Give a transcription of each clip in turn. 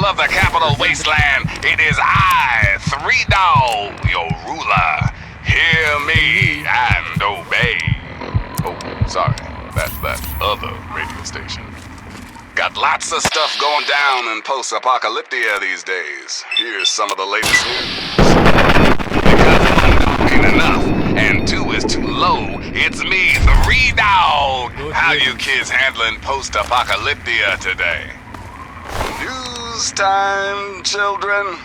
people of the capital wasteland, it is I, Three Dog, your ruler. Hear me and obey. Oh, sorry, that's that other radio station. Got lots of stuff going down in post-apocalyptia these days. Here's some of the latest news. Because one ain't enough, and two is too low, it's me, Three Dog. How you kids handling post-apocalyptia today? News time, children.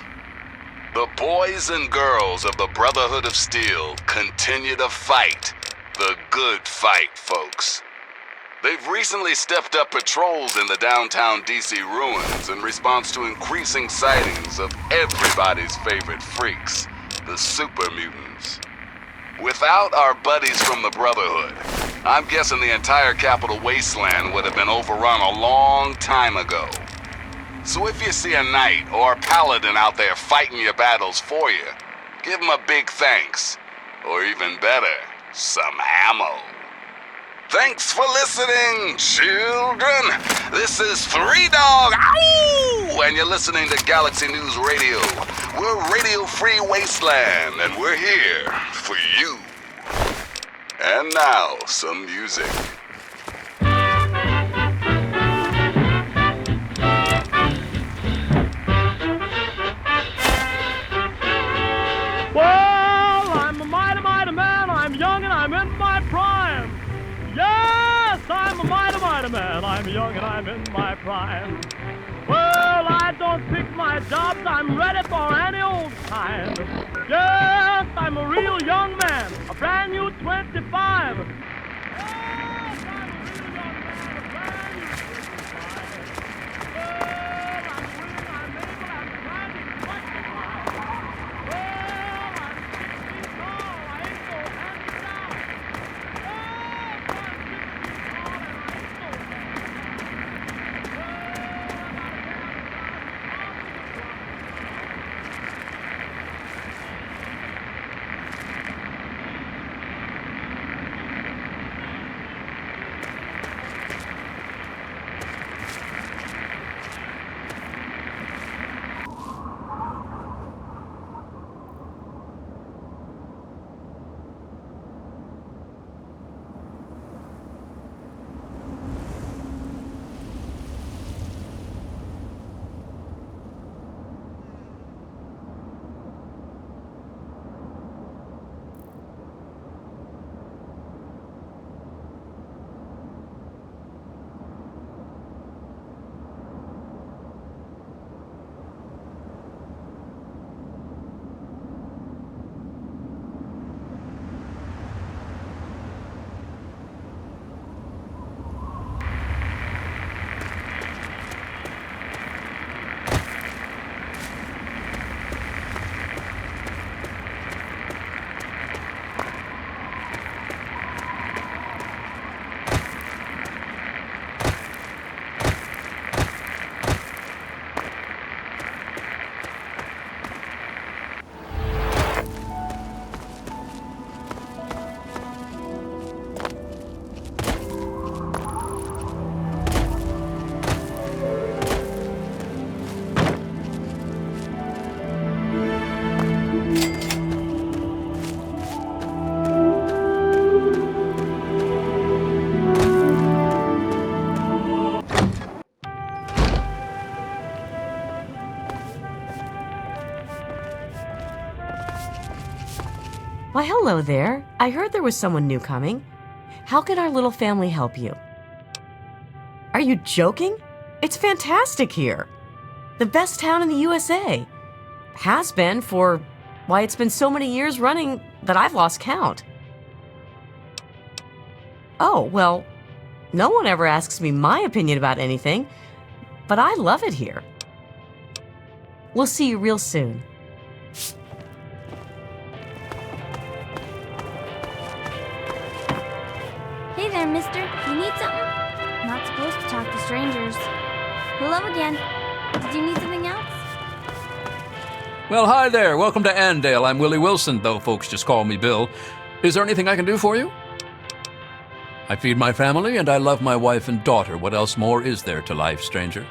The boys and girls of the Brotherhood of Steel continue to fight. The good fight, folks. They've recently stepped up patrols in the downtown DC ruins in response to increasing sightings of everybody's favorite freaks, the super mutants. Without our buddies from the Brotherhood, I'm guessing the entire capital wasteland would have been overrun a long time ago. So if you see a knight or a paladin out there fighting your battles for you, give them a big thanks. Or even better, some ammo. Thanks for listening, children. This is Three Dog, ow! And you're listening to Galaxy News Radio. We're Radio Free Wasteland, and we're here for you. And now, some music. Well, I'm a mighty, mighty man. I'm young and I'm in my prime. Yes, I'm a mighty, mighty man. I'm young and I'm in my prime. Well, I don't pick my jobs. I'm ready for any old kind. Yes, I'm a real young man. A brand new 25. Yes, I'm a real young man. A brand new 25. Well, I'm willing, I'm able, I'm trying to fight the fight. Well, I'm 6 feet tall. I ain't so handy-down. Why, hello there. I heard there was someone new coming. How can our little family help you? Are you joking? It's fantastic here. The best town in the USA. Has been for, why, it's been so many years running that I've lost count. Oh, well, no one ever asks me my opinion about anything, but I love it here. We'll see you real soon. Hey there, mister. You need something? Not supposed to talk to strangers. Hello again. Did you need something else? Well, hi there. Welcome to ANDEYL. I'm Willie Wilson, though folks just call me Bill. Is there anything I can do for you? I feed my family, and I love my wife and daughter. What else more is there to life, stranger?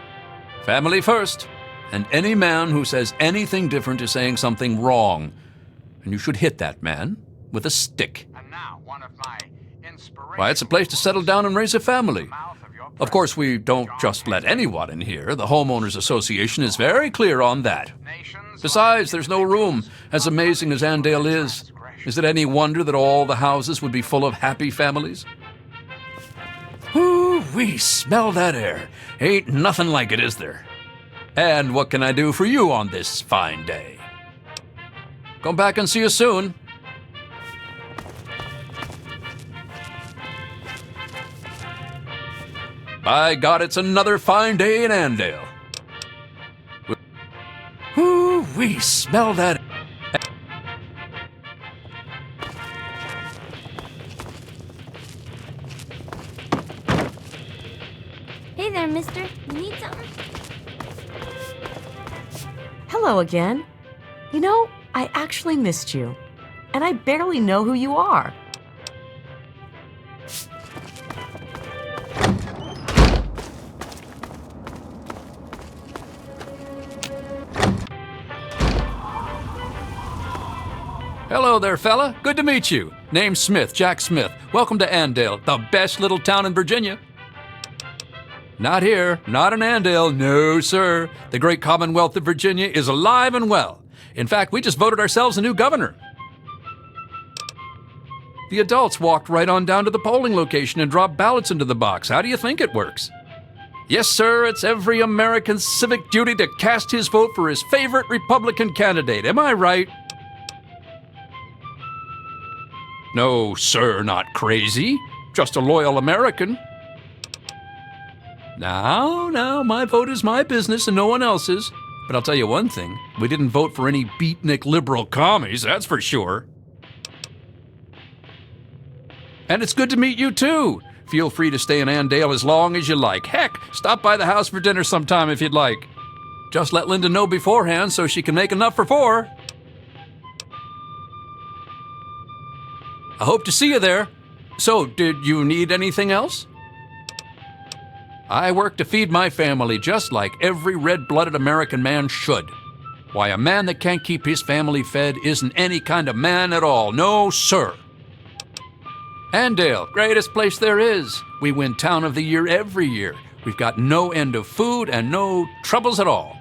Family first. And any man who says anything different is saying something wrong. And you should hit that man with a stick. And now, one of my inspirations. Why, it's a place to settle down and raise a family. Of course, we don't just let anyone in here. The Homeowners Association is very clear on that. Besides, there's no room. As amazing as Andale is it any wonder that all the houses would be full of happy families? Ooh, we smell that air. Ain't nothing like it, is there? And what can I do for you on this fine day? Come back and see you soon. By God, it's another fine day in Andale. Ooh, we smell that. Hey there, mister. You need something? Hello again. You know, I actually missed you, and I barely know who you are. Hello there, fella. Good to meet you. Name's Smith, Jack Smith. Welcome to Andale, the best little town in Virginia. Not here, not in Andale, no, sir. The great Commonwealth of Virginia is alive and well. In fact, we just voted ourselves a new governor. The adults walked right on down to the polling location and dropped ballots into the box. How do you think it works? Yes, sir, it's every American's civic duty to cast his vote for his favorite Republican candidate. Am I right? No, sir, not crazy. Just a loyal American. Now, my vote is my business and no one else's. But I'll tell you one thing, we didn't vote for any beatnik liberal commies, that's for sure. And it's good to meet you, too. Feel free to stay in Andale as long as you like. Heck, stop by the house for dinner sometime if you'd like. Just let Linda know beforehand so she can make enough for 4. I hope to see you there. So, did you need anything else? I work to feed my family just like every red-blooded American man should. Why, a man that can't keep his family fed isn't any kind of man at all. No, sir. Andale, greatest place there is. We win Town of the Year every year. We've got no end of food and no troubles at all.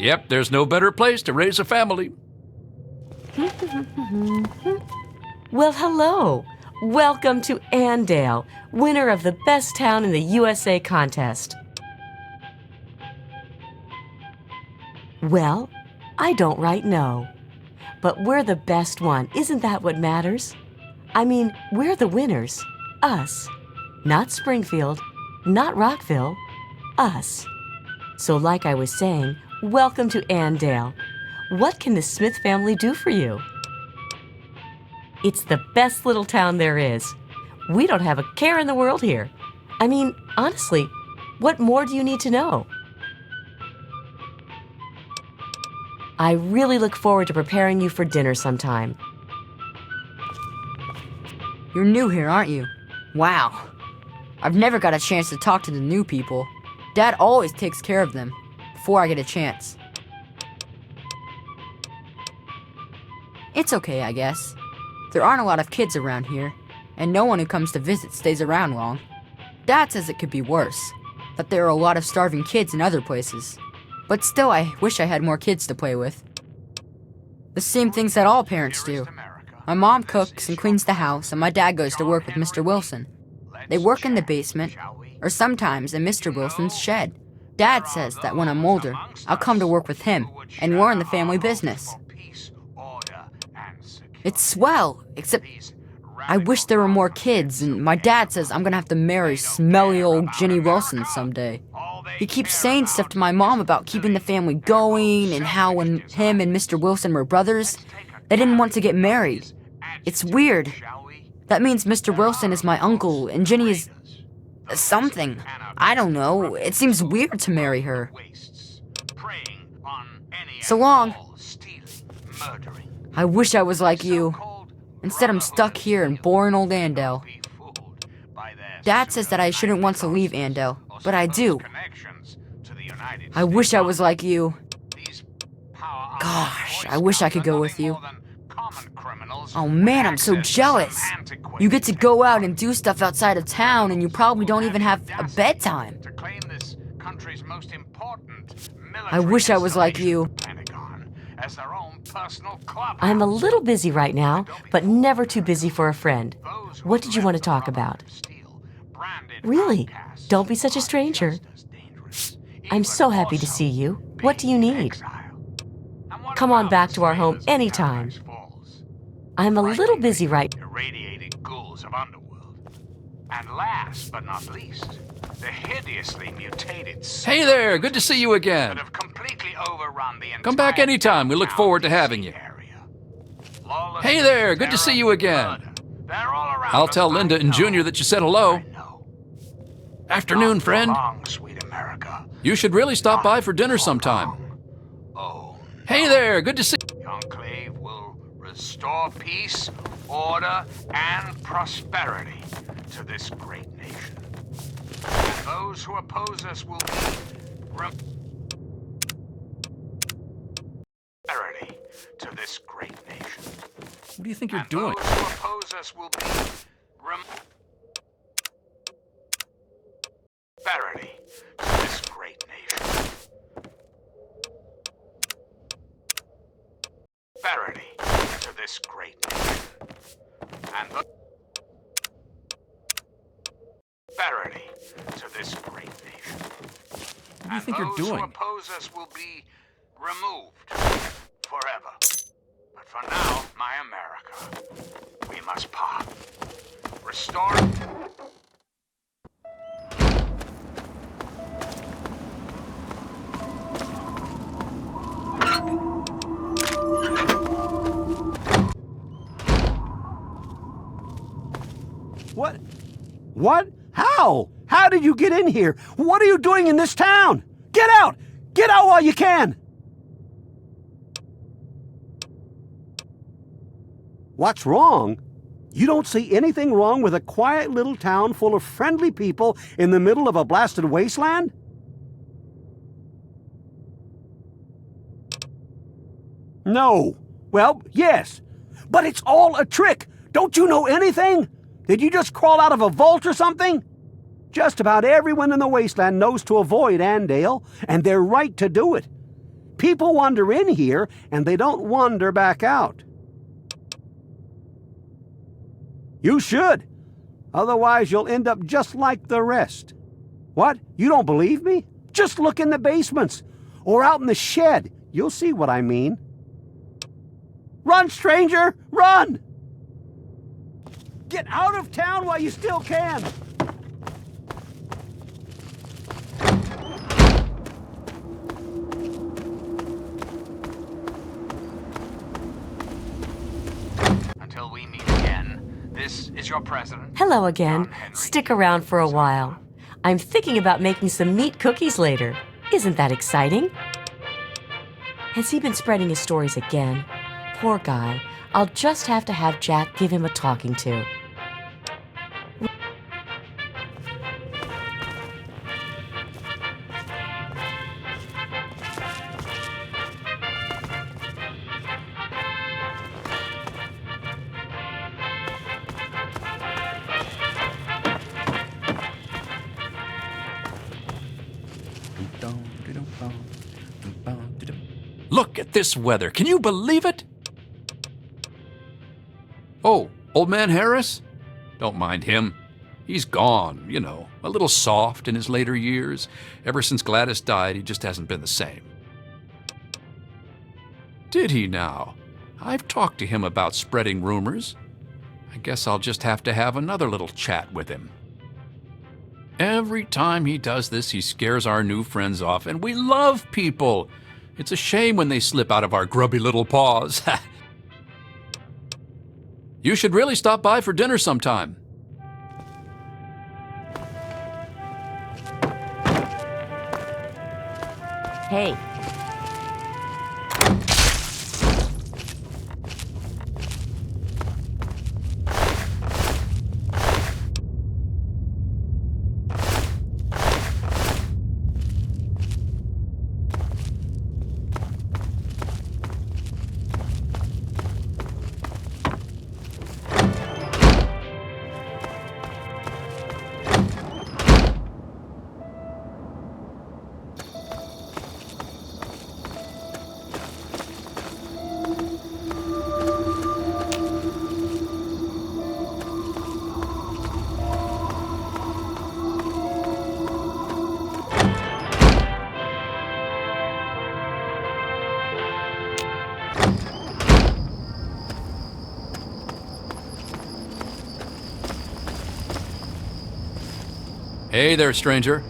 Yep, there's no better place to raise a family. Well, hello. Welcome to Andale, winner of the Best Town in the USA contest. Well, I don't right know. But we're the best one, isn't that what matters? I mean, we're the winners. Us. Not Springfield, not Rockville. Us. So like I was saying, welcome to Andale. What can the Smith family do for you? It's the best little town there is. We don't have a care in the world here. I mean, honestly, what more do you need to know? I really look forward to preparing you for dinner sometime. You're new here, aren't you? Wow. I've never got a chance to talk to the new people. Dad always takes care of them before I get a chance. It's okay, I guess. There aren't a lot of kids around here, and no one who comes to visit stays around long. Dad says it could be worse, that there are a lot of starving kids in other places. But still, I wish I had more kids to play with. The same things that all parents do. My mom cooks and cleans the house, and my dad goes to work with Mr. Wilson. They work in the basement, or sometimes in Mr. Wilson's shed. Dad says that when I'm older, I'll come to work with him, and we're in the family business. It's swell, except I wish there were more kids, and my dad says I'm gonna have to marry smelly old Ginny Wilson someday. He keeps saying stuff to my mom about keeping the family going, and how when him and Mr. Wilson were brothers, they didn't want to get married. It's weird. That means Mr. Wilson is my uncle, and Ginny is something. I don't know. It seems weird to marry her. So long. I wish I was like you. Instead, I'm stuck here in boring old Andale. Dad says that I shouldn't want to leave Andale, but I do. I wish I was like you. Gosh, I wish I could go with you. Oh man, I'm so jealous. You get to go out and do stuff outside of town, and you probably don't even have a bedtime. I wish I was like you. I'm a little busy right now, but never too busy for a friend. What did you want to talk about? Really? Don't be such a stranger. I'm so happy to see you. What do you need? Come on back to our home anytime. I'm a little busy right now. Irradiated ghouls of underworld. And last but not least, the hideously mutated Hey there, good to see you that again. have completely overrun the entire Come back anytime. We look forward to having you. area. Hey there, good to see you again. I'll tell Linda and Junior that you said hello. Afternoon, friend. Sweet America. You should really stop by for dinner sometime. Oh, Hey there, good to see the Enclave will restore peace, order, and prosperity to this great nation. And those who oppose us will be prosperity to this great nation. What do you think you're And doing? those who oppose us will be prosperity to this great nation. Prosperity to this great nation. And prosperity to this great nation. What do you think you're Those doing? who oppose us will be removed forever. But for now, my America, we must part. Restore. What? What? How? How did you get in here? What are you doing in this town? Get out! Get out while you can! What's wrong? You don't see anything wrong with a quiet little town full of friendly people in the middle of a blasted wasteland? No. Well, yes. But it's all a trick. Don't you know anything? Did you just crawl out of a vault or something? Just about everyone in the wasteland knows to avoid Andale, and they're right to do it. People wander in here, and they don't wander back out. You should. Otherwise, you'll end up just like the rest. What? You don't believe me? Just look in the basements, or out in the shed. You'll see what I mean. Run, stranger! Run! Get out of town while you still can! Until we meet again, this is your president. Hello again. Stick around for a while. I'm thinking about making some meat cookies later. Isn't that exciting? Has he been spreading his stories again? Poor guy. I'll just have to have Jack give him a talking to. Look at this weather. Can you believe it? Oh, old man Harris? Don't mind him. He's gone, you know, a little soft in his later years. Ever since Gladys died, he just hasn't been the same. Did he now? I've talked to him about spreading rumors. I guess I'll just have to have another little chat with him. Every time he does this, he scares our new friends off, and we love people. It's a shame when they slip out of our grubby little paws. You should really stop by for dinner sometime. Hey, Hey there, stranger.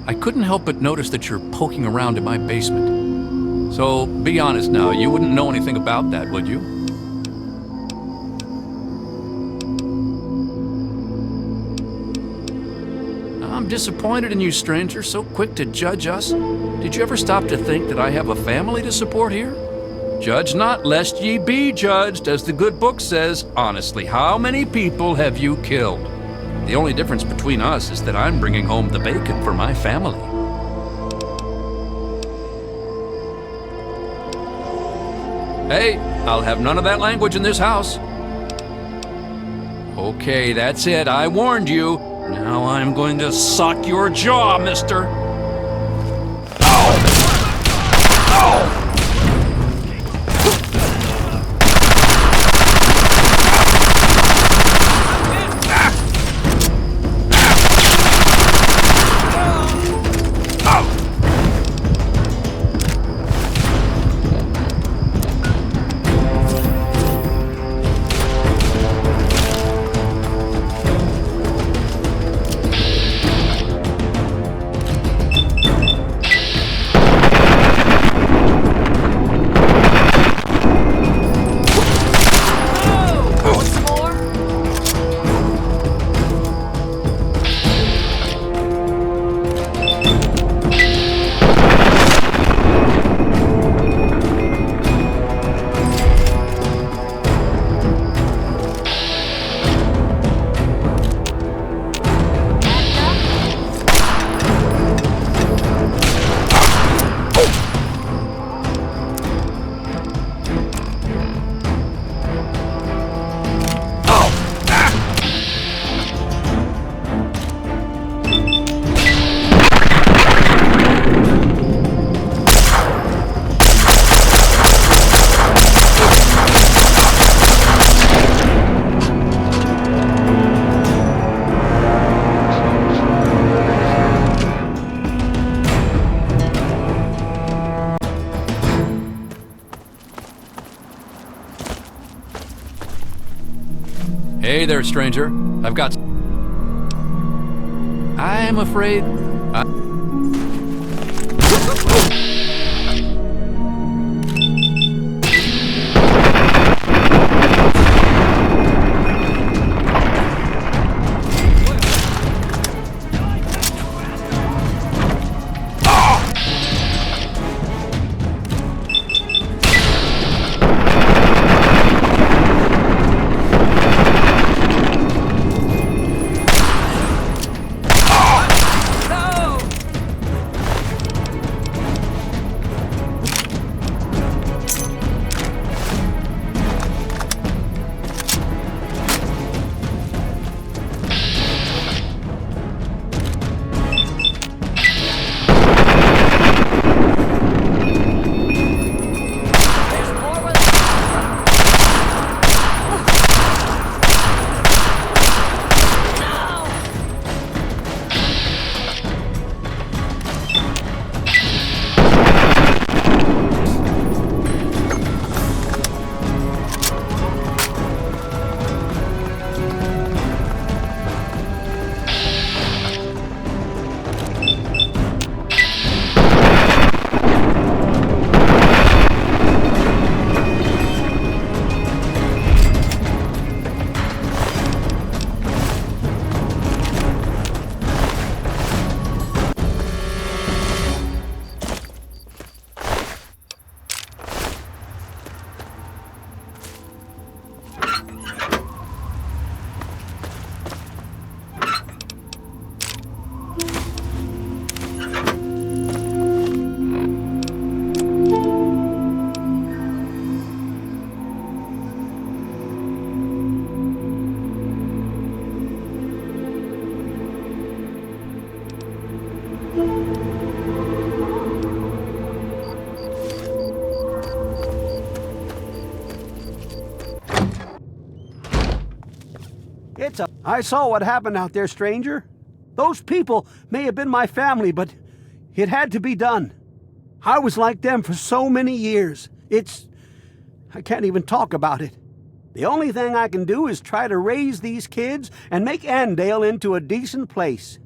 I couldn't help but notice that you're poking around in my basement. So, be honest now, you wouldn't know anything about that, would you? I'm disappointed in you, stranger, so quick to judge us. Did you ever stop to think that I have a family to support here? Judge not, lest ye be judged, as the good book says. Honestly, how many people have you killed? The only difference between us is that I'm bringing home the bacon for my family. Hey, I'll have none of that language in this house. Okay, that's it. I warned you. Now I'm going to sock your jaw, mister. Hey there, stranger. I've got... I'm afraid... I saw what happened out there, stranger. Those people may have been my family, but it had to be done. I was like them for so many years. I can't even talk about it. The only thing I can do is try to raise these kids and make ANDEYL into a decent place.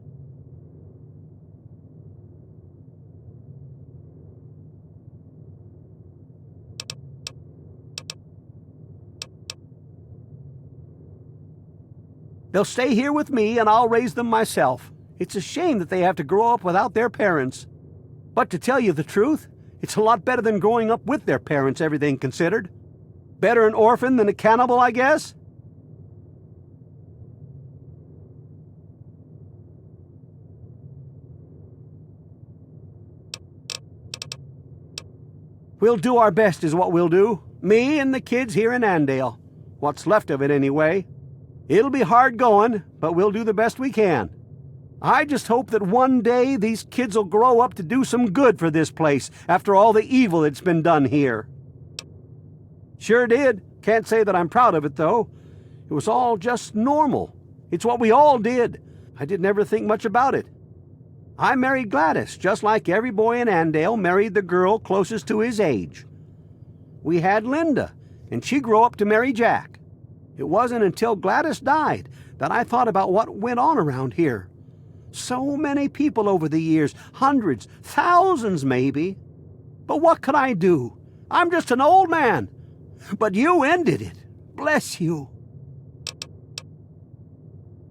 They'll stay here with me and I'll raise them myself. It's a shame that they have to grow up without their parents. But to tell you the truth, it's a lot better than growing up with their parents, everything considered. Better an orphan than a cannibal, I guess? We'll do our best is what we'll do. Me and the kids here in Andale. What's left of it anyway. It'll be hard going, but we'll do the best we can. I just hope that one day these kids will grow up to do some good for this place after all the evil that's been done here. Sure did. Can't say that I'm proud of it, though. It was all just normal. It's what we all did. I didn't ever think much about it. I married Gladys, just like every boy in Andale married the girl closest to his age. We had Linda, and she grew up to marry Jack. It wasn't until Gladys died that I thought about what went on around here. So many people over the years, hundreds, thousands maybe. But what could I do? I'm just an old man. But you ended it. Bless you.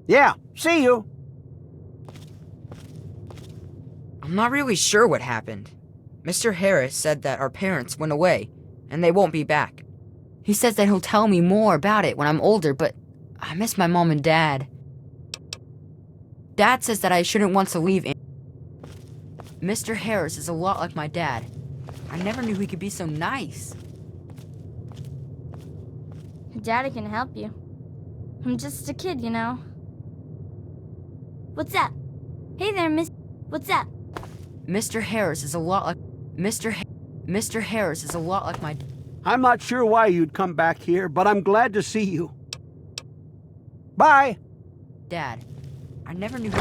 Yeah, see you. I'm not really sure what happened. Mr. Harris said that our parents went away, and they won't be back. He says that he'll tell me more about it when I'm older, but I miss my mom and dad. Dad says that I shouldn't want to leave. Mr. Harris is a lot like my dad. I never knew he could be so nice. Daddy can help you. I'm just a kid, you know. What's up? Hey there, miss. What's up? Mr. Harris is a lot like... Mr. Harris is a lot like my... I'm not sure why you'd come back here, but I'm glad to see you. Bye. Dad. I never knew...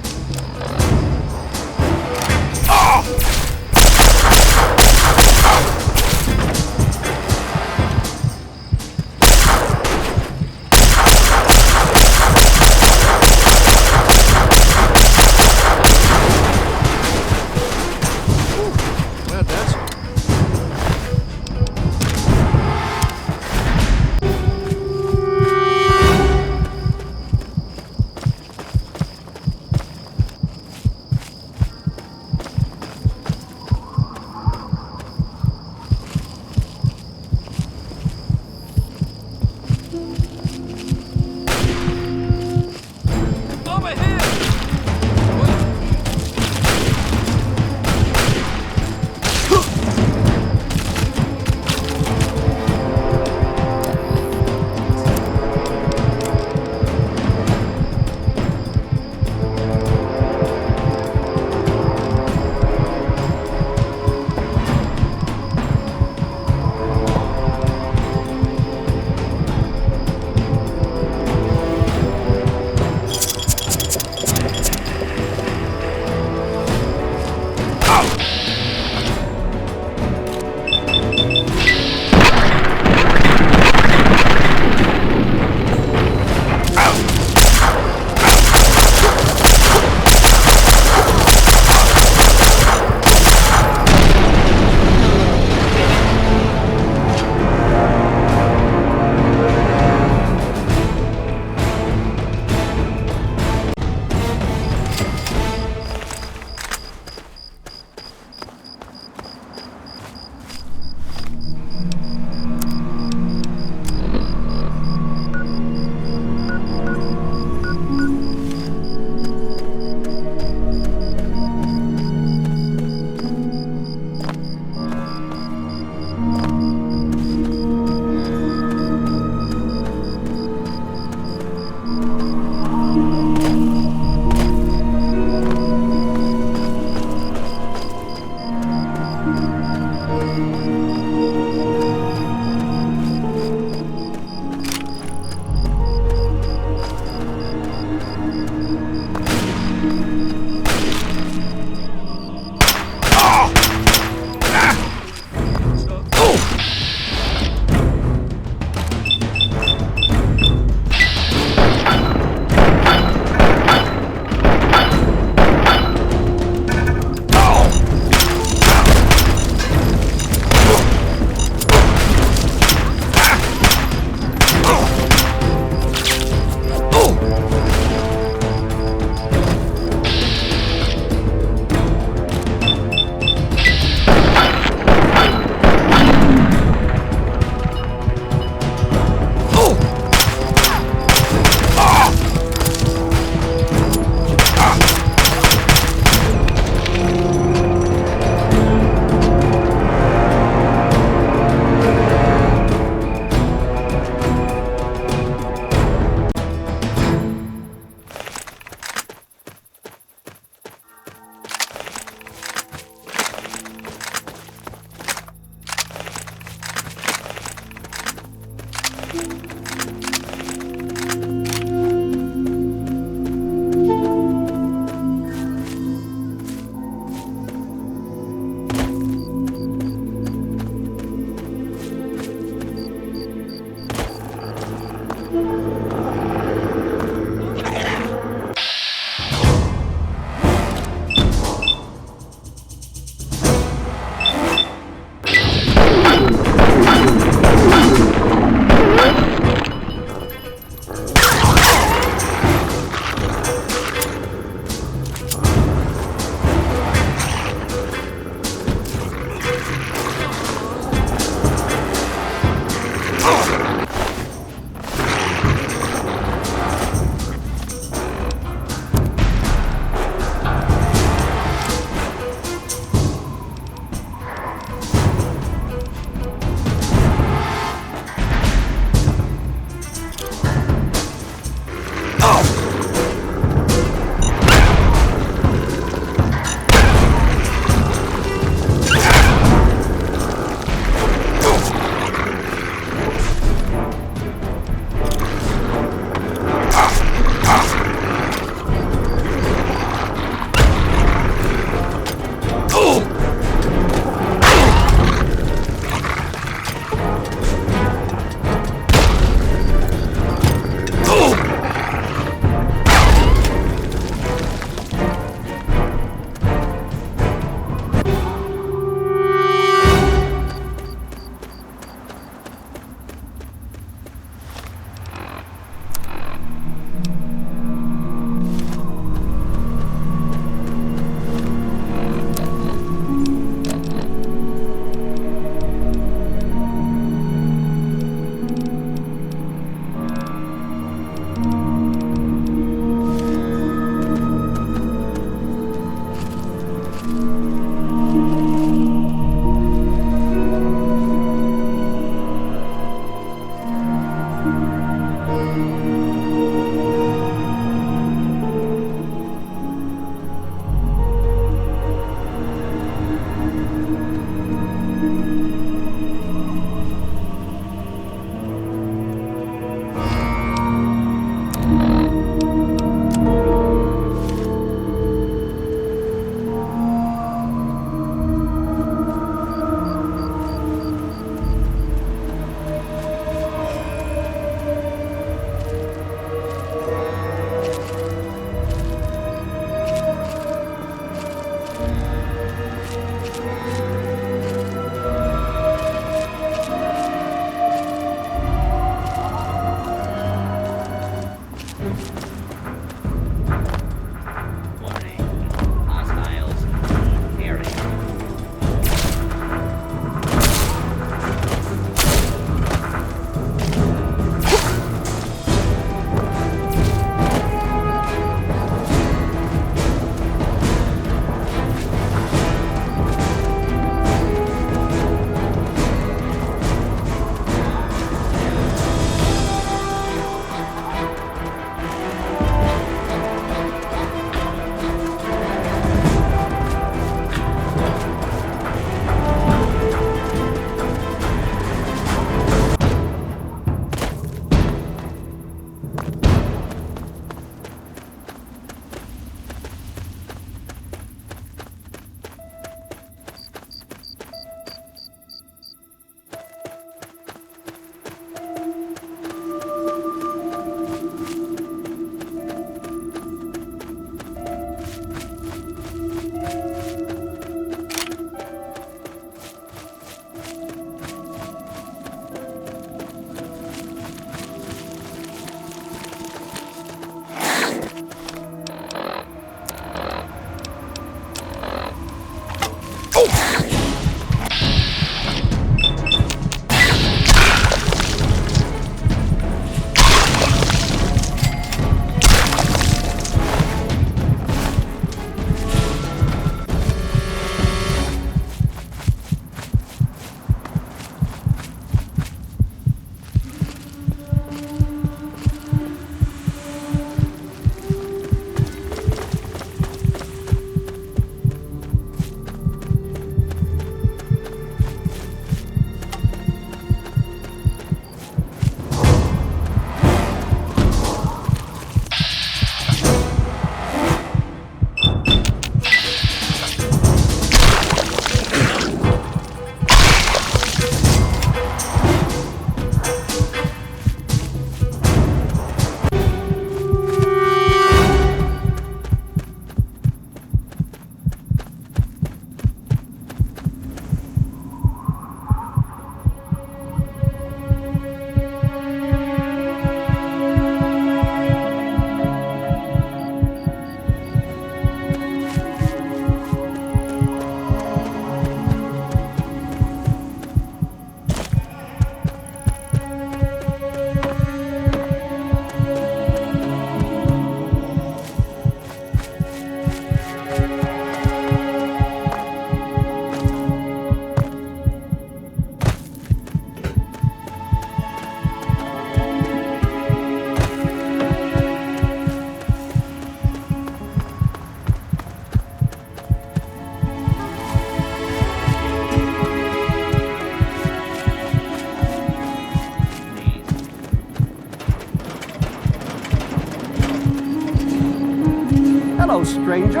Hello, stranger.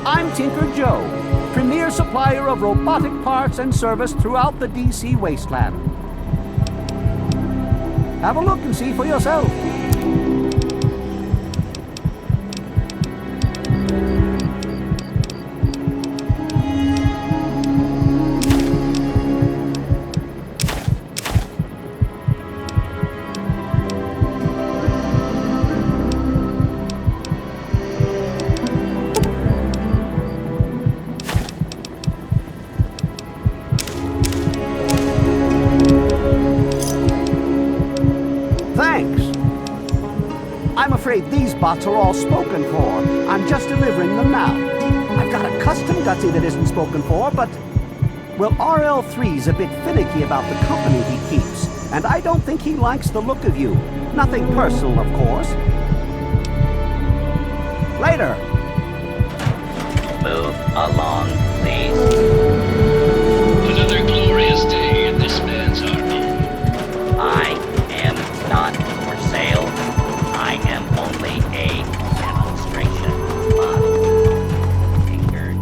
I'm Tinker Joe, premier supplier of robotic parts and service throughout the DC wasteland. Have a look and see for yourself. I'm afraid these bots are all spoken for. I'm just delivering them now. I've got a custom gutsy that isn't spoken for, but... well, RL3's a bit finicky about the company he keeps, and I don't think he likes the look of you. Nothing personal, of course. Later. Move along, please. Another glorious day in this man's army. I am not for sale. I am only a demonstration model. Tinker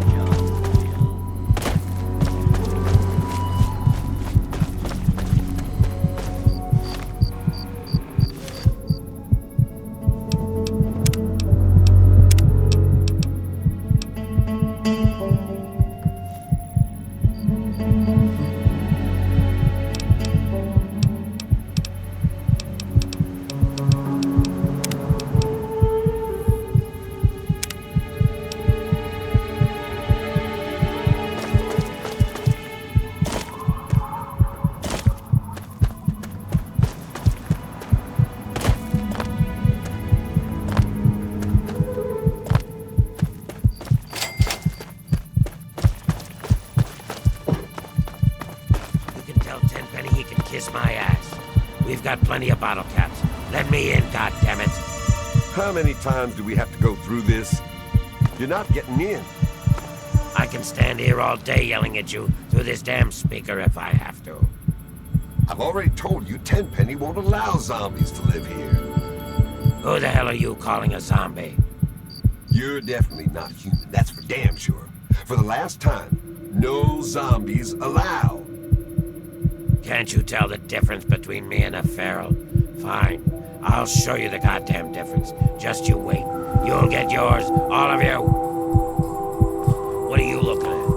Kiss my ass. We've got plenty of bottle caps. Let me in, goddammit. How many times do we have to go through this? You're not getting in. I can stand here all day yelling at you through this damn speaker if I have to. I've already told you Tenpenny won't allow zombies to live here. Who the hell are you calling a zombie? You're definitely not human, that's for damn sure. For the last time, no zombies allowed. Can't you tell the difference between me and a feral? Fine. I'll show you the goddamn difference. Just you wait. You'll get yours, all of you. What are you looking at?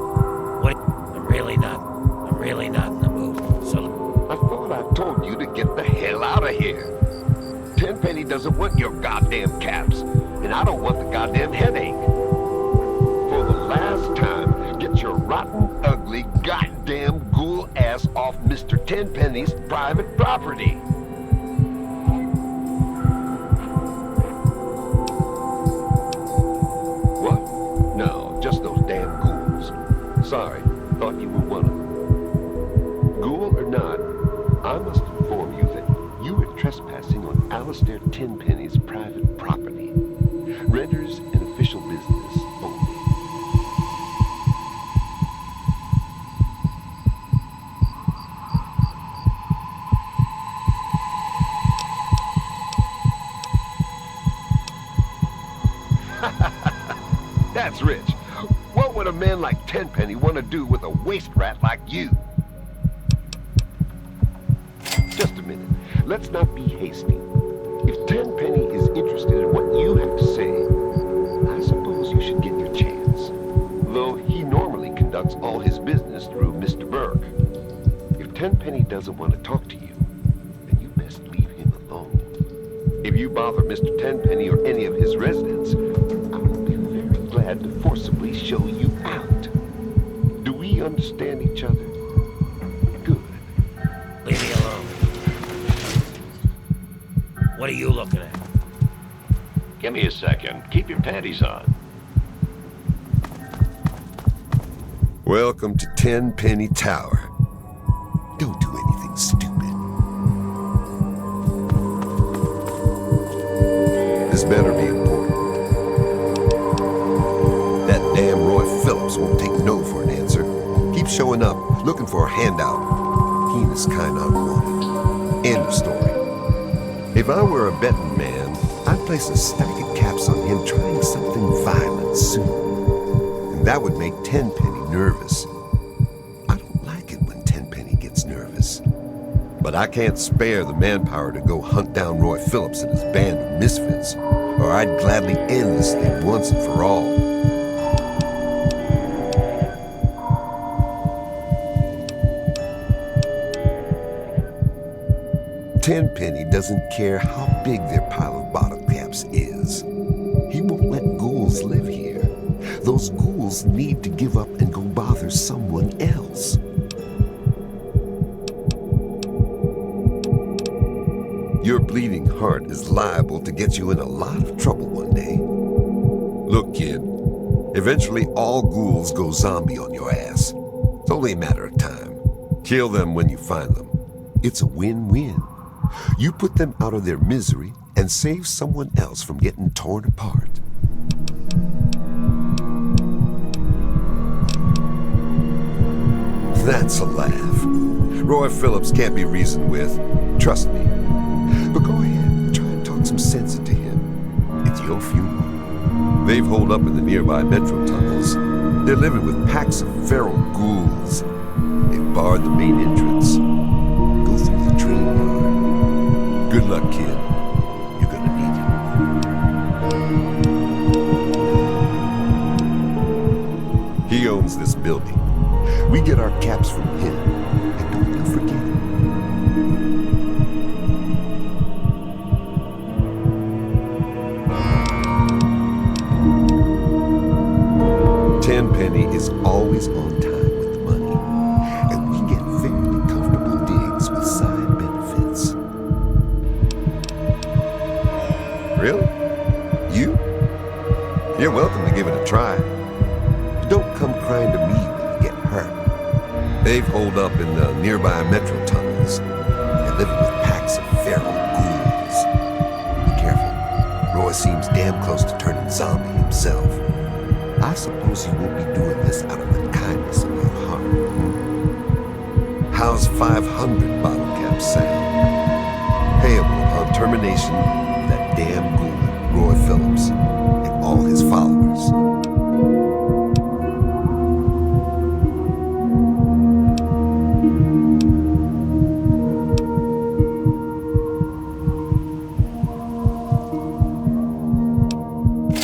What? I'm really not in the mood. So I thought I told you to get the hell out of here. Tenpenny doesn't want your goddamn caps, and I don't want the goddamn headache. For the last time, get your rotten, ugly, goddamn ghoul ass off Mr. Tenpenny's private property. What? No, just those damn ghouls. Sorry, thought you were one of them. Ghoul or not, I must inform you that you are trespassing on Alistair Tenpenny's private property. Renders an official business only. That's rich. What would a man like Tenpenny want to do with a waste rat like you? Just a minute. Let's not be hasty. If Tenpenny is interested in what you have to say, I suppose you should get your chance. Though he normally conducts all his business through Mr. Burke. If Tenpenny doesn't want to talk to you, then you best leave him alone. If you bother Mr. Tenpenny or any of his residents, I will be very glad to forcibly show you out. Do we understand each other? Good. leave me alone. What are you looking at? Give me a second. Keep your panties on. Welcome to Tenpenny Tower. Don't do anything stupid. This better be important. That damn Roy Phillips won't take no for an answer. Keep showing up, looking for a handout. He and his kind aren't wanted. End of story. If I were a betting man, I'd place a stack of caps on him trying something violent soon. And that would make Tenpenny nervous. I don't like it when Tenpenny gets nervous. But I can't spare the manpower to go hunt down Roy Phillips and his band of misfits, or I'd gladly end this thing once and for all. Tenpenny doesn't care how big their pile of bottle caps is. He won't let ghouls live here. Those ghouls need to give up and go bother someone else. Your bleeding heart is liable to get you in a lot of trouble one day. Look, kid, eventually all ghouls go zombie on your ass. It's only a matter of time. Kill them when you find them. It's a win-win. You put them out of their misery and save someone else from getting torn apart. That's a laugh. Roy Phillips can't be reasoned with. Trust me. But go ahead and try and talk some sense into him. It's your funeral. They've holed up in the nearby metro tunnels. They're living with packs of feral ghouls. They've barred the main entrance. Go through the train yard. Good luck, kid. You're gonna need it. He owns this building. We get our caps from him. And don't you forget it. Tenpenny is always on time with the money. And we get very comfortable digs with side benefits. Really? You? You're welcome to give it a try. But don't come crying to me when you get hurt. They've holed up in the nearby metro tunnels. They're living with packs of feral ghouls. Be careful. Roy seems damn close to turning zombie himself. I suppose you won't be doing this out of the kindness of your heart. How's 500 bottle caps sound? Payable upon termination of that damn ghoul, Roy Phillips, and all his followers.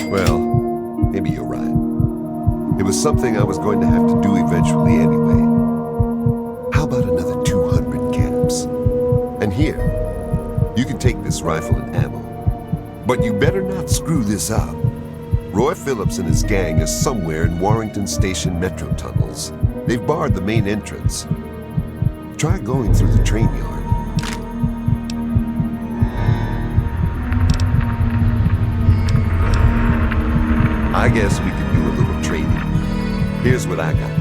Well, maybe you're right. It was something I was going to have to do eventually anyway. How about another 200 caps? And here, you can take this rifle and ammo. But you better not screw this up. Roy Phillips and his gang is somewhere in Warrington Station metro tunnels. They've barred the main entrance. Try going through the train yard. I guess we could do a little trading. Here's what I got.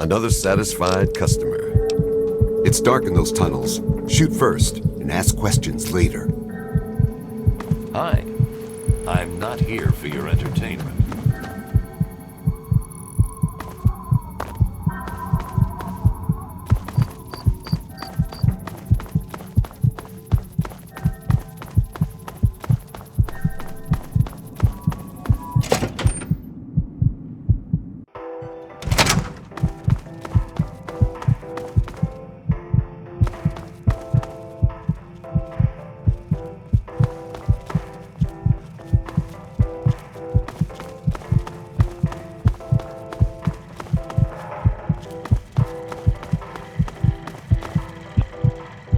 Another satisfied customer. It's dark in those tunnels. Shoot first and ask questions later. Hi. I'm not here for your entertainment.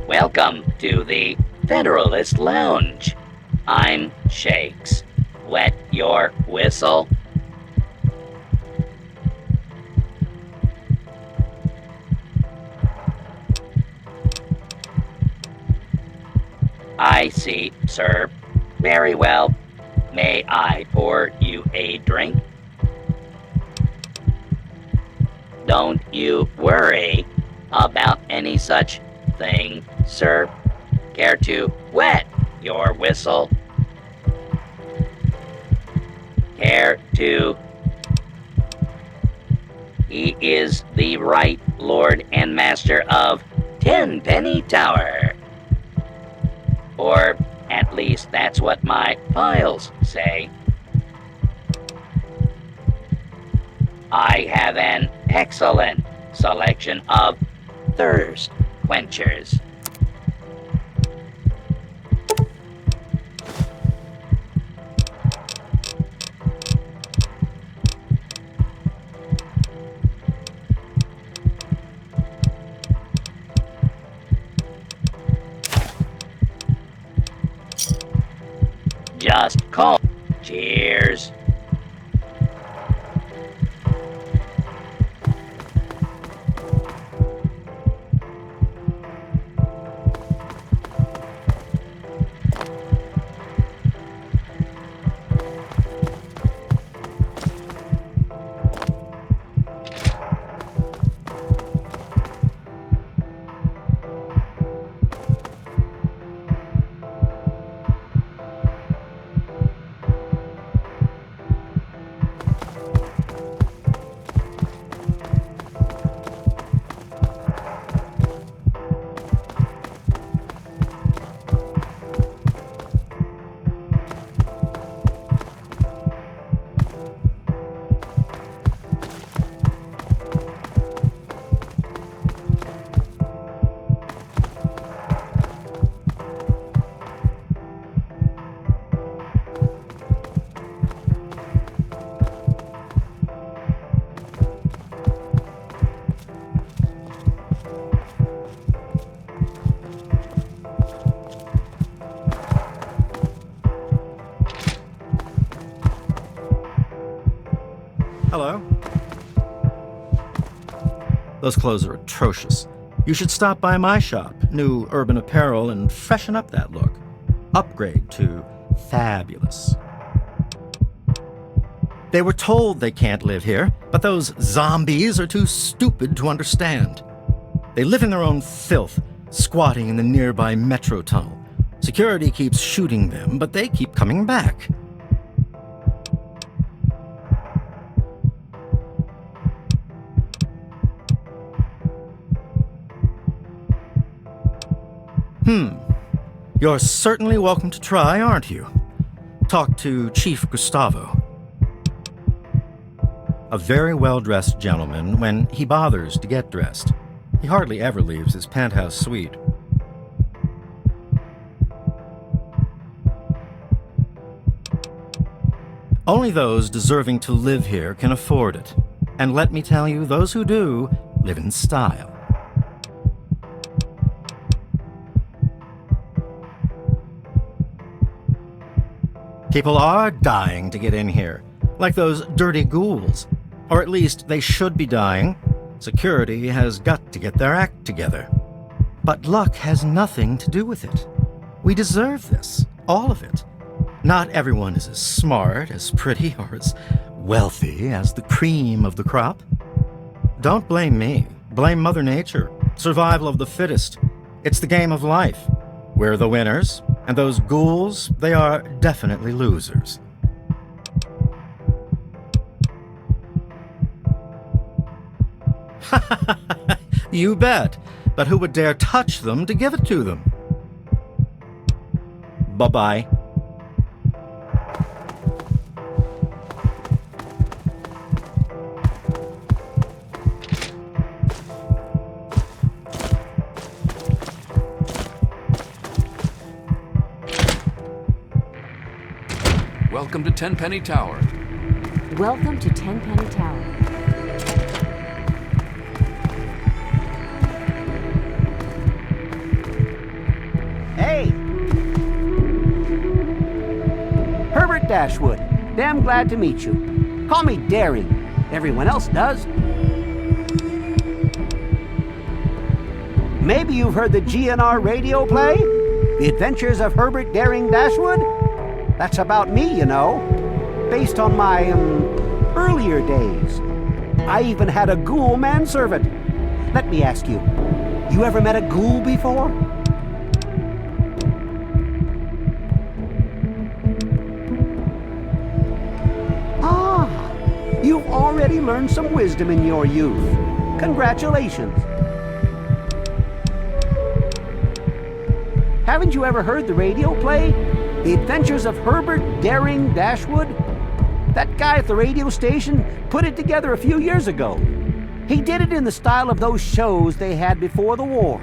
Welcome to the Federalist Lounge. I'm Shakes. Wet your whistle? I see, sir. Very well. May I pour you a drink? Don't you worry about any such thing, sir. Care to wet your whistle? Care to? He is the right Lord and Master of Tenpenny Tower. Or at least that's what my files say. I have an excellent selection of thirst quenchers. Just call. Cheers. Hello. Those clothes are atrocious. You should stop by my shop, New Urban Apparel, and freshen up that look. Upgrade to fabulous. They were told they can't live here, but those zombies are too stupid to understand. They live in their own filth, squatting in the nearby metro tunnel. Security keeps shooting them, but they keep coming back. You're certainly welcome to try, aren't you? Talk to Chief Gustavo. A very well-dressed gentleman when he bothers to get dressed. He hardly ever leaves his penthouse suite. Only those deserving to live here can afford it. And let me tell you, those who do live in style. People are dying to get in here, like those dirty ghouls. Or at least they should be dying. Security has got to get their act together. But luck has nothing to do with it. We deserve this, all of it. Not everyone is as smart, as pretty, or as wealthy as the cream of the crop. Don't blame me. Blame Mother Nature. Survival of the fittest. It's the game of life. We're the winners, and those ghouls, they are definitely losers. You bet. But who would dare touch them to give it to them? Bye-bye. Welcome to Tenpenny Tower. Welcome to Tenpenny Tower. Hey! Herbert Dashwood. Damn glad to meet you. Call me Daring. Everyone else does. Maybe you've heard the GNR radio play? The Adventures of Herbert Daring Dashwood? That's about me, you know. Based on my, earlier days. I even had a ghoul manservant. Let me ask you, you ever met a ghoul before? You've already learned some wisdom in your youth. Congratulations. Haven't you ever heard the radio play? The Adventures of Herbert Daring Dashwood? That guy at the radio station put it together a few years ago. He did it in the style of those shows they had before the war.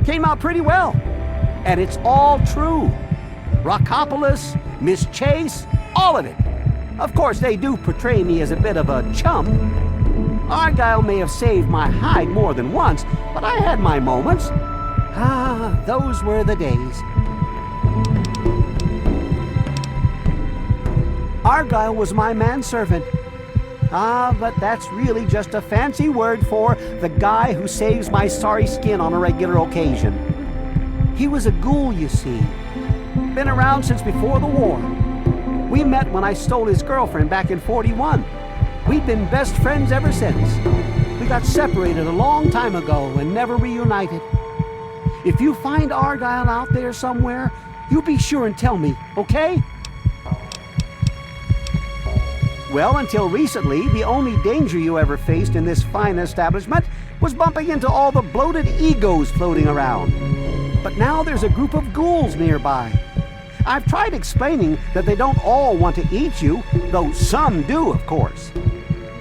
Came out pretty well. And it's all true. Rockopolis, Miss Chase, all of it. Of course, they do portray me as a bit of a chump. Argyle may have saved my hide more than once, but I had my moments. Ah, those were the days. Argyle was my manservant. Ah, but that's really just a fancy word for the guy who saves my sorry skin on a regular occasion. He was a ghoul, you see. Been around since before the war. We met when I stole his girlfriend back in '41. We've been best friends ever since. We got separated a long time ago and never reunited. If you find Argyle out there somewhere, you be sure and tell me, okay? Well, until recently, the only danger you ever faced in this fine establishment was bumping into all the bloated egos floating around. But now there's a group of ghouls nearby. I've tried explaining that they don't all want to eat you, though some do, of course.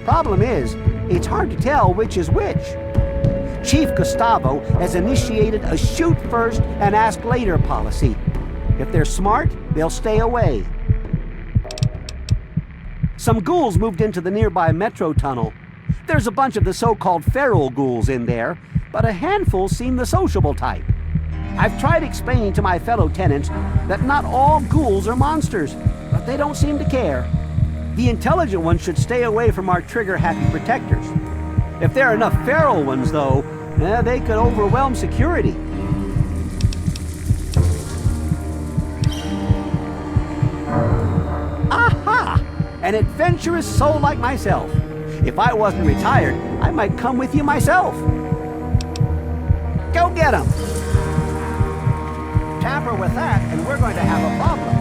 Problem is, it's hard to tell which is which. Chief Gustavo has initiated a shoot first and ask later policy. If they're smart, they'll stay away. Some ghouls moved into the nearby metro tunnel. There's a bunch of the so-called feral ghouls in there, but a handful seem the sociable type. I've tried explaining to my fellow tenants that not all ghouls are monsters, but they don't seem to care. The intelligent ones should stay away from our trigger-happy protectors. If there are enough feral ones, though, they could overwhelm security. Aha! An adventurous soul like myself. If I wasn't retired, I might come with you myself. Go get 'em! Tamper with that, and we're going to have a problem.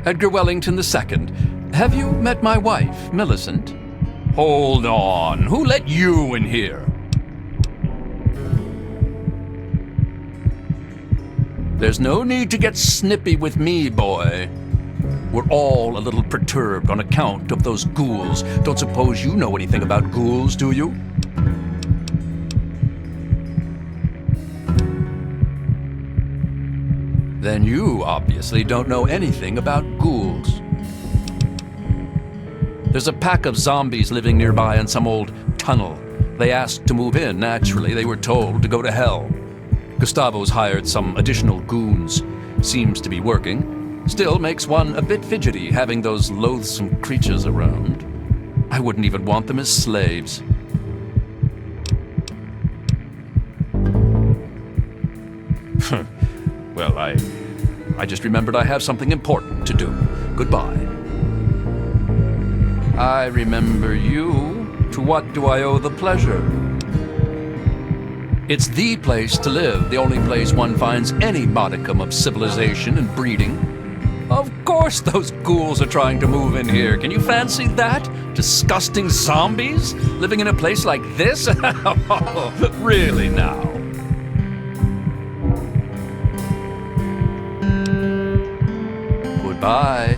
Edgar Wellington II. Have you met my wife, Millicent? Hold on. Who let you in here? There's no need to get snippy with me, boy. We're all a little perturbed on account of those ghouls. Don't suppose you know anything about ghouls, do you? Then you obviously don't know anything about ghouls. There's a pack of zombies living nearby in some old tunnel. They asked to move in. Naturally, they were told to go to hell. Gustavo's hired some additional goons. Seems to be working. Still makes one a bit fidgety having those loathsome creatures around. I wouldn't even want them as slaves. Well, I just remembered I have something important to do. Goodbye. I remember you. To what do I owe the pleasure? It's the place to live, the only place one finds any modicum of civilization and breeding. Of course those ghouls are trying to move in here. Can you fancy that? Disgusting zombies living in a place like this? Really now? Goodbye.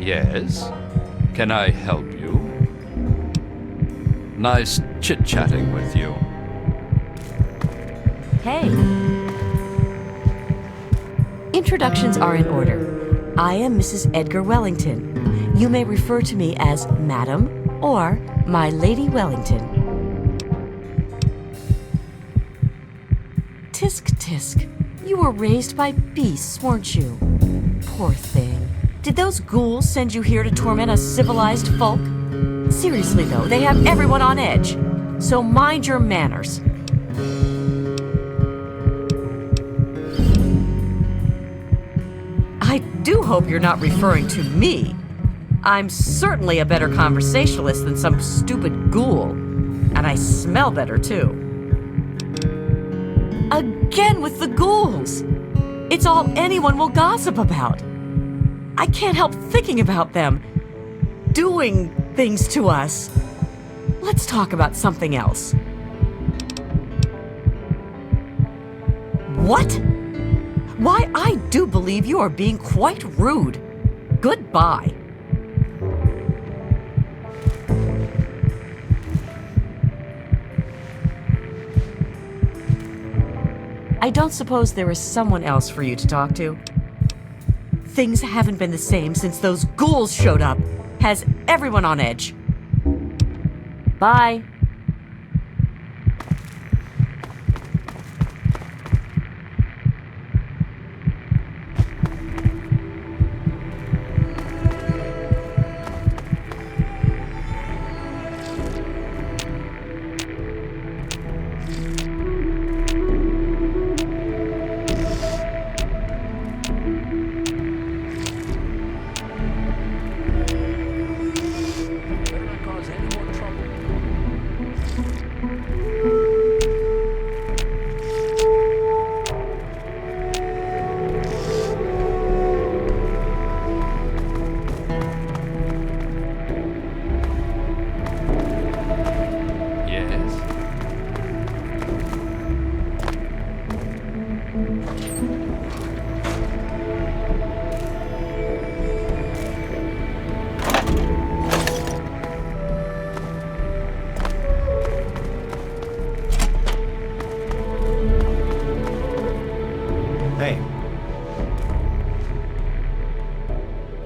Yes? Can I help you? Nice chit-chatting with you. Hey. Introductions are in order. I am Mrs. Edgar Wellington. You may refer to me as Madam or My Lady Wellington. Tisk tisk. You were raised by beasts, weren't you? Poor thing. Did those ghouls send you here to torment us civilized folk? Seriously though, they have everyone on edge. So mind your manners. I do hope you're not referring to me. I'm certainly a better conversationalist than some stupid ghoul. And I smell better too. Again with the ghouls. It's all anyone will gossip about. I can't help thinking about them doing things to us. Let's talk about something else. What? Why, I do believe you are being quite rude. Goodbye. I don't suppose there is someone else for you to talk to? Things haven't been the same since those ghouls showed up. Has everyone on edge. Bye.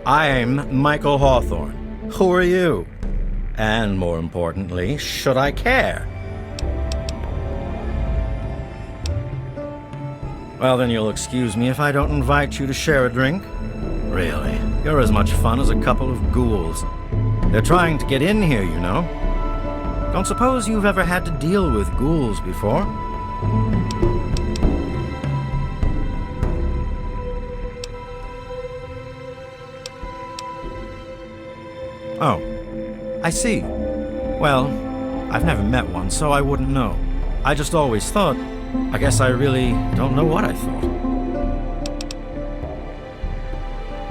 I'm Michael Hawthorne. Who are you? And more importantly, should I care? Well, then you'll excuse me if I don't invite you to share a drink. Really, you're as much fun as a couple of ghouls. They're trying to get in here, you know. Don't suppose you've ever had to deal with ghouls before? Oh, I see. Well, I've never met one, so I wouldn't know. I just always thought, I guess I really don't know what I thought.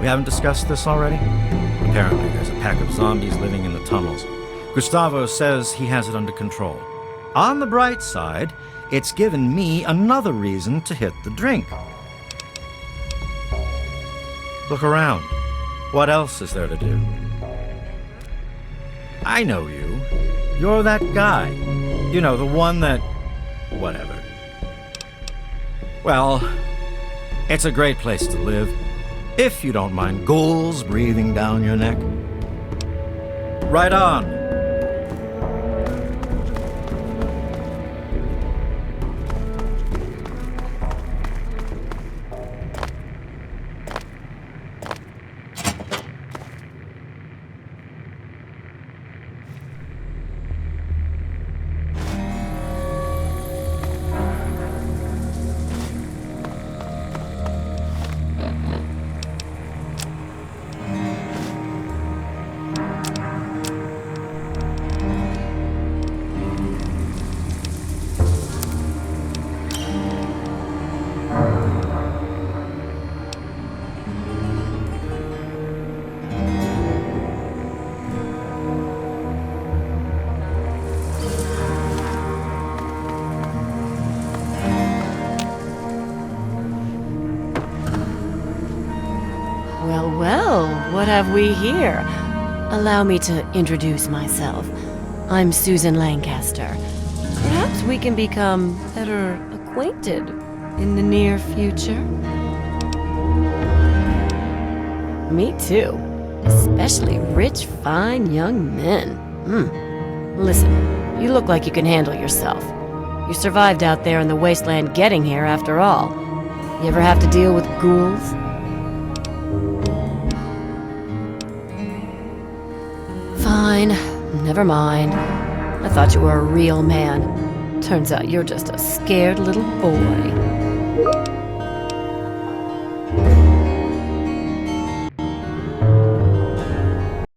We haven't discussed this already? Apparently there's a pack of zombies living in the tunnels. Gustavo says he has it under control. On the bright side, it's given me another reason to hit the drink. Look around. What else is there to do? I know you. You're that guy. You know, the one that... whatever. Well, it's a great place to live, if you don't mind ghouls breathing down your neck. Right on. Well, what have we here? Allow me to introduce myself. I'm Susan Lancaster. Perhaps we can become better acquainted in the near future. Me too. Especially rich, fine young men. Listen, you look like you can handle yourself. You survived out there in the wasteland getting here after all. You ever have to deal with ghouls? Fine, never mind. I thought you were a real man. Turns out you're just a scared little boy.